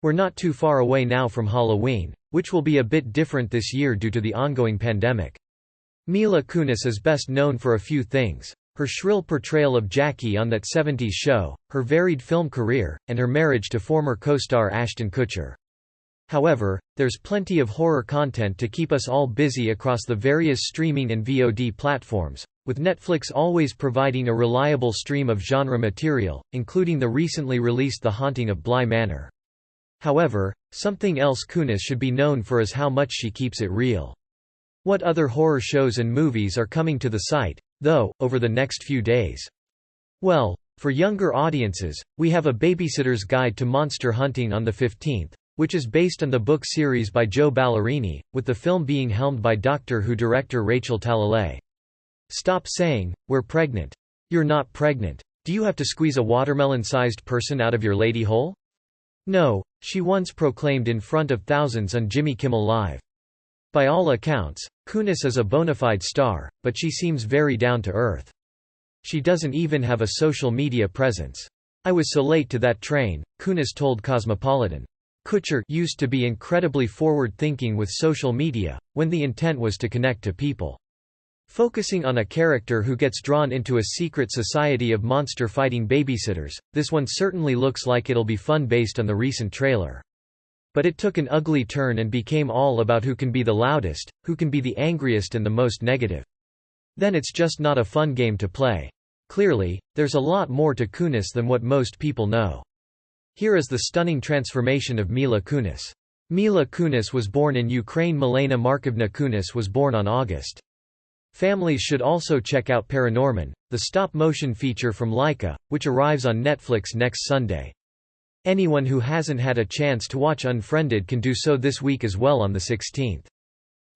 We're not too far away now from Halloween, which will be a bit different this year due to the ongoing pandemic. Mila Kunis is best known for a few things: her shrill portrayal of Jackie on that '70s show, her varied film career, and her marriage to former co-star Ashton Kutcher. However, there's plenty of horror content to keep us all busy across the various streaming and VOD platforms, with Netflix always providing a reliable stream of genre material, including the recently released The Haunting of Bly Manor. However, something else Kunis should be known for is how much she keeps it real. What other horror shows and movies are coming to the site, though, over the next few days? Well, for younger audiences, we have A Babysitter's Guide to Monster Hunting on the 15th, which is based on the book series by Joe Ballerini, with the film being helmed by Doctor Who director Rachel Talalay. Stop saying, "We're pregnant." You're not pregnant. Do you have to squeeze a watermelon-sized person out of your lady hole? No, she once proclaimed in front of thousands on Jimmy Kimmel Live. By all accounts, Kunis is a bona fide star, but she seems very down to earth. She doesn't even have a social media presence. "I was so late to that train," Kunis told Cosmopolitan. Kutcher used to be incredibly forward-thinking with social media, when the intent was to connect to people. Focusing on a character who gets drawn into a secret society of monster-fighting babysitters, this one certainly looks like it'll be fun based on the recent trailer. But it took an ugly turn and became all about who can be the loudest, who can be the angriest and the most negative. Then it's just not a fun game to play. Clearly, there's a lot more to Kunis than what most people know. Here is the stunning transformation of Mila Kunis. Mila Kunis was born in Ukraine. Milena Markovna Kunis was born on August. Families should also check out Paranorman, the stop-motion feature from Laika, which arrives on Netflix next Sunday. Anyone who hasn't had a chance to watch Unfriended can do so this week as well on the 16th.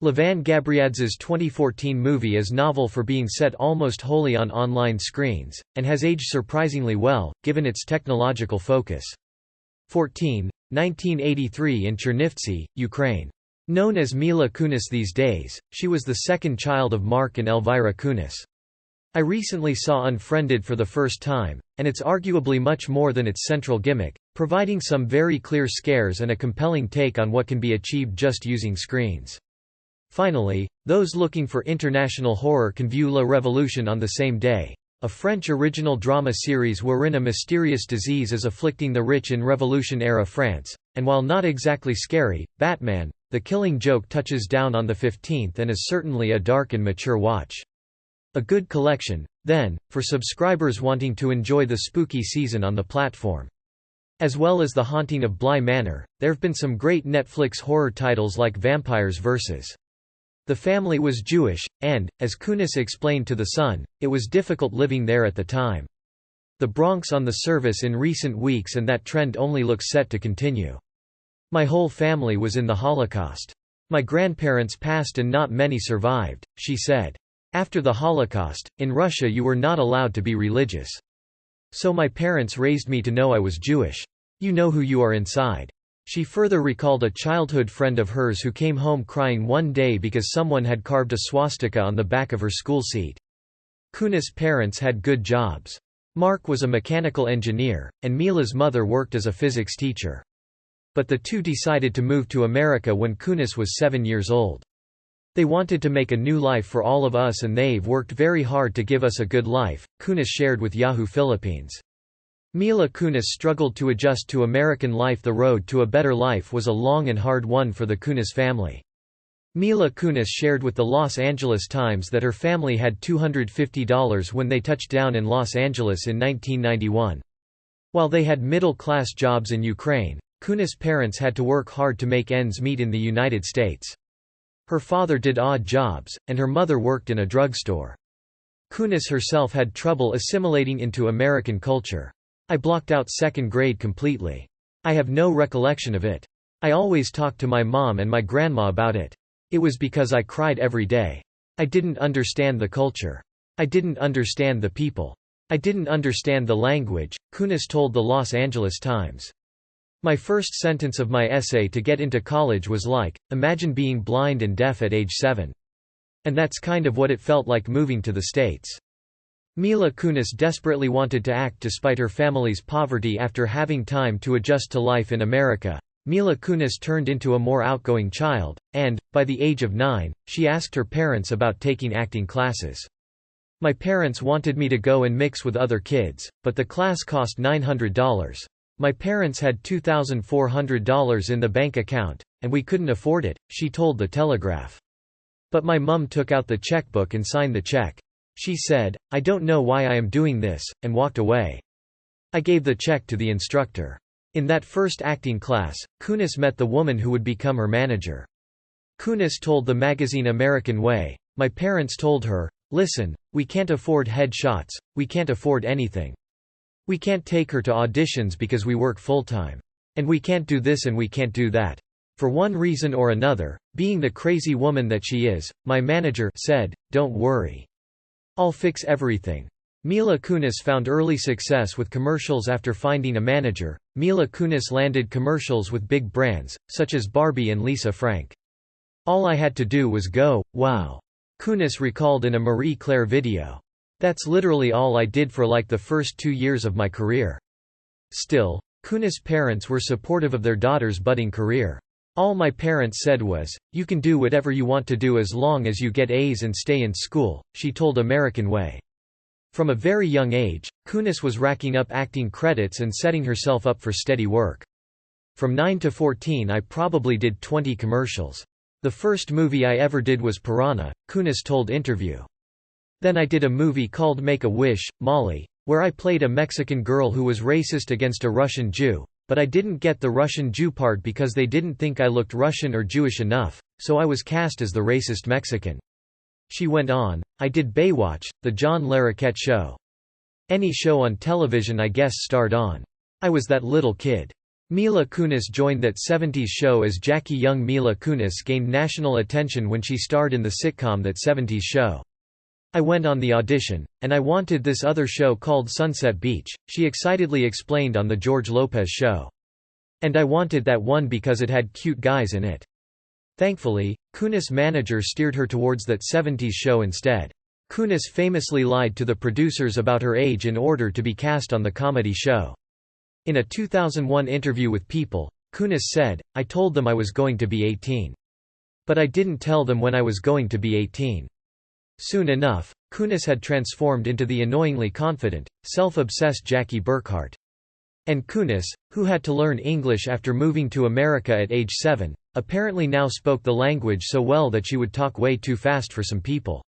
Levan Gabriadz's 2014 movie is novel for being set almost wholly on online screens, and has aged surprisingly well, given its technological focus. 1983 in Chernivtsi, Ukraine. Known as Mila Kunis these days, she was the second child of Mark and Elvira Kunis. I recently saw Unfriended for the first time, and it's arguably much more than its central gimmick, providing some very clear scares and a compelling take on what can be achieved just using screens. Finally, those looking for international horror can view La Révolution on the same day, a French original drama series wherein a mysterious disease is afflicting the rich in Revolution-era France, and while not exactly scary, Batman, The Killing Joke touches down on the 15th and is certainly a dark and mature watch. A good collection, then, for subscribers wanting to enjoy the spooky season on the platform. As well as The Haunting of Bly Manor, there have been some great Netflix horror titles like Vampires vs. The family was Jewish, and, as Kunis explained to The Sun, it was difficult living there at the time. The Bronx on the service in recent weeks, and that trend only looks set to continue. My whole family was in the Holocaust. My grandparents passed and not many survived, she said. After the Holocaust, in Russia you were not allowed to be religious. So my parents raised me to know I was Jewish. You know who you are inside. She further recalled a childhood friend of hers who came home crying one day because someone had carved a swastika on the back of her school seat. Kunis' parents had good jobs. Mark was a mechanical engineer, and Mila's mother worked as a physics teacher. But the two decided to move to America when Kunis was 7 years old. They wanted to make a new life for all of us, and they've worked very hard to give us a good life, Kunis shared with Yahoo Philippines. Mila Kunis struggled to adjust to American life. The road to a better life was a long and hard one for the Kunis family. Mila Kunis shared with the Los Angeles Times that her family had $250 when they touched down in Los Angeles in 1991. While they had middle-class jobs in Ukraine, Kunis' parents had to work hard to make ends meet in the United States. Her father did odd jobs, and her mother worked in a drugstore. Kunis herself had trouble assimilating into American culture. I blocked out second grade completely. I have no recollection of it. I always talked to my mom and my grandma about it. It was because I cried every day. I didn't understand the culture. I didn't understand the people. I didn't understand the language, Kunis told the Los Angeles Times. My first sentence of my essay to get into college was like, imagine being blind and deaf at age 7. And that's kind of what it felt like moving to the States. Mila Kunis desperately wanted to act despite her family's poverty after having time to adjust to life in America. Mila Kunis turned into a more outgoing child, and, by the age of 9, she asked her parents about taking acting classes. My parents wanted me to go and mix with other kids, but the class cost $900. My parents had $2,400 in the bank account, and we couldn't afford it, she told The Telegraph. But my mum took out the checkbook and signed the check. She said, "I don't know why I am doing this," and walked away. I gave the check to the instructor. In that first acting class, Kunis met the woman who would become her manager. Kunis told the magazine American Way, "My parents told her, listen, we can't afford head shots, we can't afford anything. We can't take her to auditions because we work full-time. And we can't do this and we can't do that. For one reason or another, being the crazy woman that she is, my manager said, don't worry. I'll fix everything." Mila Kunis found early success with commercials after finding a manager. Mila Kunis landed commercials with big brands, such as Barbie and Lisa Frank. "All I had to do was go, wow," Kunis recalled in a Marie Claire video. "That's literally all I did for like the first 2 years of my career." Still, Kunis' parents were supportive of their daughter's budding career. "All my parents said was, you can do whatever you want to do as long as you get A's and stay in school," she told American Way. From a very young age, Kunis was racking up acting credits and setting herself up for steady work. "From 9 to 14 I probably did 20 commercials. The first movie I ever did was Piranha," Kunis told Interview. "Then I did a movie called Make a Wish, Molly, where I played a Mexican girl who was racist against a Russian Jew, but I didn't get the Russian Jew part because they didn't think I looked Russian or Jewish enough, so I was cast as the racist Mexican." She went on, "I did Baywatch, the John Larroquette show. Any show on television I guess starred on. I was that little kid." Mila Kunis joined that 70s show as Jackie. Young Mila Kunis gained national attention when she starred in the sitcom That 70s Show. "I went on the audition, and I wanted this other show called Sunset Beach," she excitedly explained on The George Lopez Show. "And I wanted that one because it had cute guys in it." Thankfully, Kunis' manager steered her towards That 70s Show instead. Kunis famously lied to the producers about her age in order to be cast on the comedy show. In a 2001 interview with People, Kunis said, "I told them I was going to be 18. But I didn't tell them when I was going to be 18. Soon enough, Kunis had transformed into the annoyingly confident, self-obsessed Jackie Burkhart. And Kunis, who had to learn English after moving to America at age 7, apparently now spoke the language so well that she would talk way too fast for some people.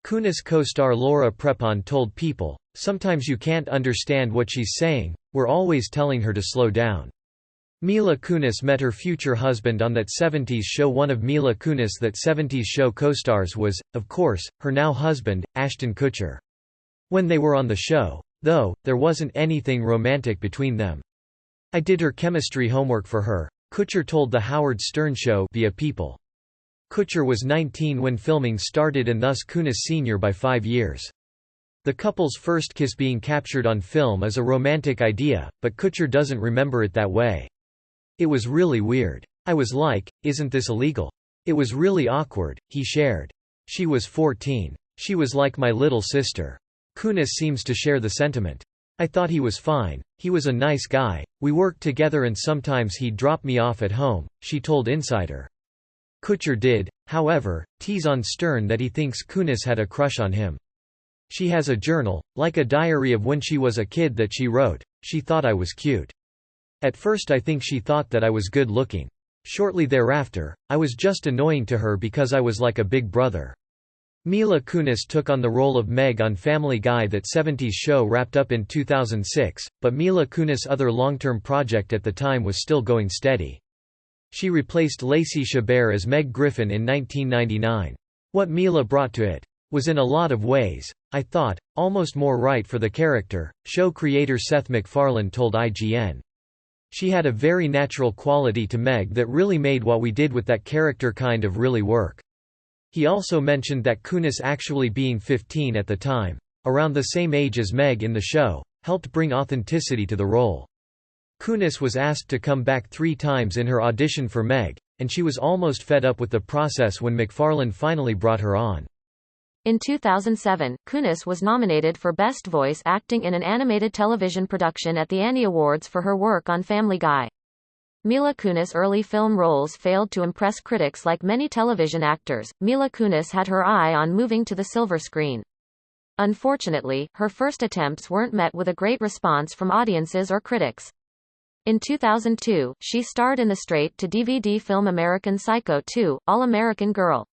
Kunis co-star Laura Prepon told People, "Sometimes you can't understand what she's saying, we're always telling her to slow down." Mila Kunis met her future husband on That 70s Show. One of Mila Kunis' That 70s Show co-stars was, of course, her now husband, Ashton Kutcher. When they were on the show, though, there wasn't anything romantic between them. "I did her chemistry homework for her," Kutcher told The Howard Stern Show via People. Kutcher was 19 when filming started and thus Kunis senior by 5 years. The couple's first kiss being captured on film is a romantic idea, but Kutcher doesn't remember it that way. "It was really weird. I was like, isn't this illegal? It was really awkward," he shared. "She was 14. She was like my little sister." Kunis seems to share the sentiment. "I thought he was fine, he was a nice guy, we worked together and sometimes he'd drop me off at home," she told Insider. Kutcher did, however, tease on Stern that he thinks Kunis had a crush on him. "She has a journal, like a diary of when she was a kid that she wrote, she thought I was cute. At first I think she thought that I was good looking. Shortly thereafter, I was just annoying to her because I was like a big brother." Mila Kunis took on the role of Meg on Family Guy. That 70s Show wrapped up in 2006, but Mila Kunis' other long-term project at the time was still going steady. She replaced Lacey Chabert as Meg Griffin in 1999. "What Mila brought to it was in a lot of ways, I thought, almost more right for the character," show creator Seth MacFarlane told IGN. "She had a very natural quality to Meg that really made what we did with that character kind of really work." He also mentioned that Kunis actually being 15 at the time, around the same age as Meg in the show, helped bring authenticity to the role. Kunis was asked to come back 3 times in her audition for Meg, and she was almost fed up with the process when MacFarlane finally brought her on. In 2007, Kunis was nominated for Best Voice Acting in an Animated Television Production at the Annie Awards for her work on Family Guy. Mila Kunis' early film roles failed to impress critics like many television actors. Mila Kunis had her eye on moving to the silver screen. Unfortunately, her first attempts weren't met with a great response from audiences or critics. In 2002, she starred in the straight-to-DVD film American Psycho 2, All-American Girl.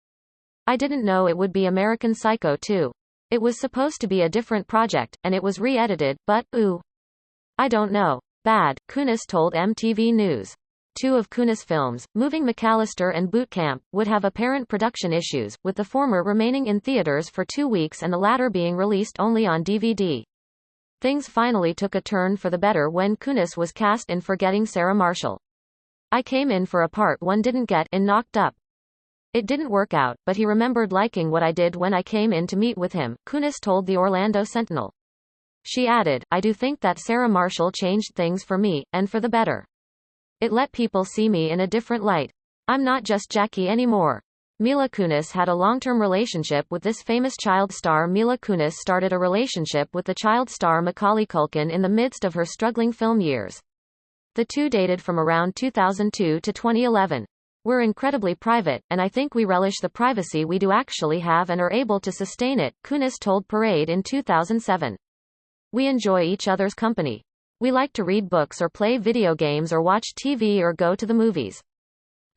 I didn't know it would be American Psycho 2. It was supposed to be a different project, and it was re-edited, but, ooh. I don't know. Bad, Kunis told MTV News. Two of Kunis' films, Moving McAllister and Boot Camp, would have apparent production issues, with the former remaining in theaters for 2 weeks and the latter being released only on DVD. Things finally took a turn for the better when Kunis was cast in Forgetting Sarah Marshall. I came in for a part one didn't get in Knocked Up. It didn't work out, but he remembered liking what I did when I came in to meet with him, Kunis told the Orlando Sentinel. She added, I do think that Sarah Marshall changed things for me, and for the better. It let people see me in a different light. I'm not just Jackie anymore. Mila Kunis had a long-term relationship with this famous child star. Mila Kunis started a relationship with the child star Macaulay Culkin in the midst of her struggling film years. The two dated from around 2002 to 2011. We're incredibly private, and I think we relish the privacy we do actually have and are able to sustain it, Kunis told Parade in 2007. We enjoy each other's company. We like to read books or play video games or watch TV or go to the movies.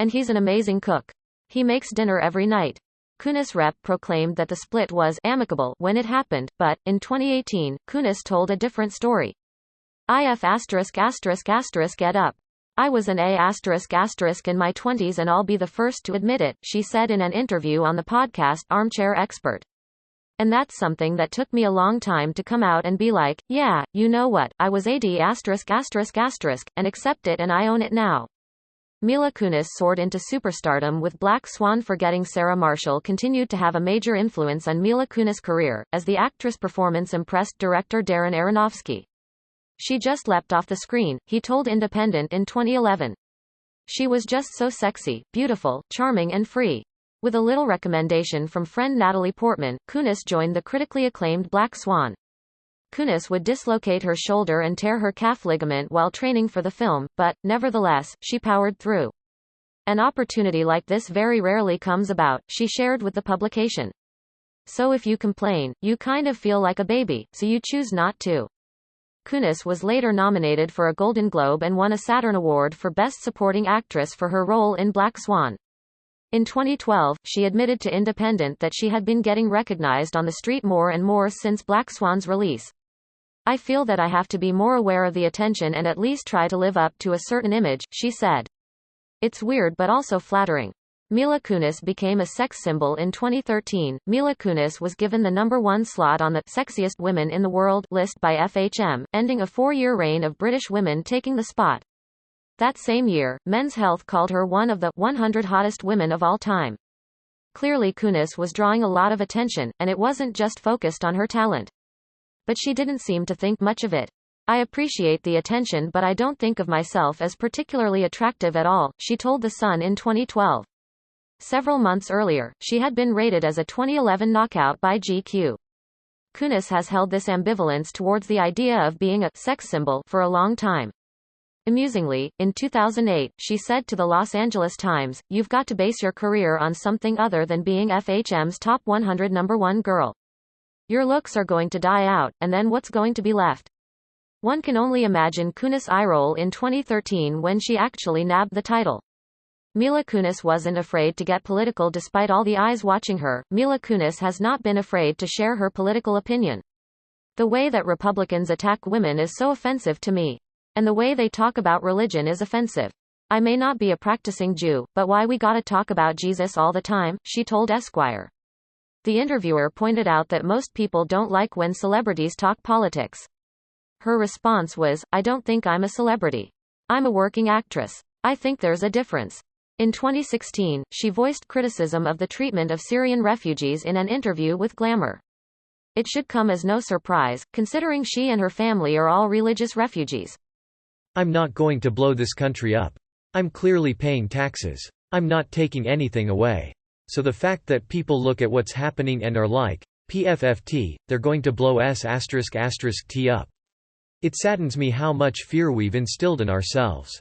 And he's an amazing cook. He makes dinner every night. Kunis' rep proclaimed that the split was amicable when it happened, but, in 2018, Kunis told a different story. If get up. I was an A** in my 20s and I'll be the first to admit it, she said in an interview on the podcast Armchair Expert. And that's something that took me a long time to come out and be like, yeah, you know what, I was AD*****, and accept it and I own it now. Mila Kunis soared into superstardom with Black Swan. Forgetting Sarah Marshall continued to have a major influence on Mila Kunis' career, as the actress' performance impressed director Darren Aronofsky. She just leapt off the screen, he told Independent in 2011. She was just so sexy, beautiful, charming and free. With a little recommendation from friend Natalie Portman, Kunis joined the critically acclaimed Black Swan. Kunis would dislocate her shoulder and tear her calf ligament while training for the film, but, nevertheless, she powered through. An opportunity like this very rarely comes about, she shared with the publication. So if you complain, you kind of feel like a baby, so you choose not to. Kunis was later nominated for a Golden Globe and won a Saturn Award for Best Supporting Actress for her role in Black Swan. In 2012, she admitted to Independent that she had been getting recognized on the street more and more since Black Swan's release. I feel that I have to be more aware of the attention and at least try to live up to a certain image, she said. It's weird but also flattering. Mila Kunis became a sex symbol in 2013. Mila Kunis was given the #1 slot on the Sexiest Women in the World list by FHM, ending a 4-year reign of British women taking the spot. That same year, Men's Health called her one of the 100 hottest women of all time. Clearly Kunis was drawing a lot of attention, and it wasn't just focused on her talent. But she didn't seem to think much of it. I appreciate the attention but I don't think of myself as particularly attractive at all, she told The Sun in 2012. Several months earlier, she had been rated as a 2011 knockout by GQ. Kunis has held this ambivalence towards the idea of being a sex symbol for a long time. Amusingly, in 2008, she said to the Los Angeles Times, "You've got to base your career on something other than being FHM's top 100 #1 girl. Your looks are going to die out, and then what's going to be left?" One can only imagine Kunis' eye roll in 2013 when she actually nabbed the title. Mila Kunis wasn't afraid to get political despite all the eyes watching her. Mila Kunis has not been afraid to share her political opinion. The way that Republicans attack women is so offensive to me. And the way they talk about religion is offensive. I may not be a practicing Jew, but why we gotta talk about Jesus all the time, she told Esquire. The interviewer pointed out that most people don't like when celebrities talk politics. Her response was, "I don't think I'm a celebrity. I'm a working actress. I think there's a difference." In 2016, she voiced criticism of the treatment of Syrian refugees in an interview with Glamour. It should come as no surprise, considering she and her family are all religious refugees. I'm not going to blow this country up. I'm clearly paying taxes. I'm not taking anything away. So the fact that people look at what's happening and are like, PFFT, they're going to blow S***T up. It saddens me how much fear we've instilled in ourselves.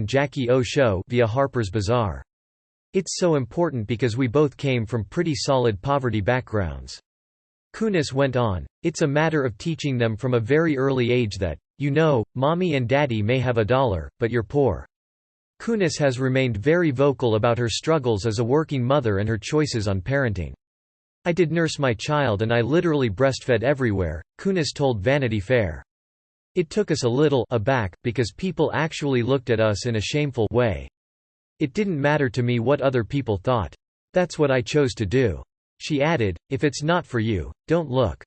and Jackie O Show via Harper's Bazaar. It's so important because we both came from pretty solid poverty backgrounds." Kunis went on, "It's a matter of teaching them from a very early age that, mommy and daddy may have $1, but you're poor." Kunis has remained very vocal about her struggles as a working mother and her choices on parenting. "I did nurse my child and I literally breastfed everywhere," Kunis told Vanity Fair. "It took us a little aback, because people actually looked at us in a shameful way. It didn't matter to me what other people thought. That's what I chose to do." She added, "If it's not for you, don't look."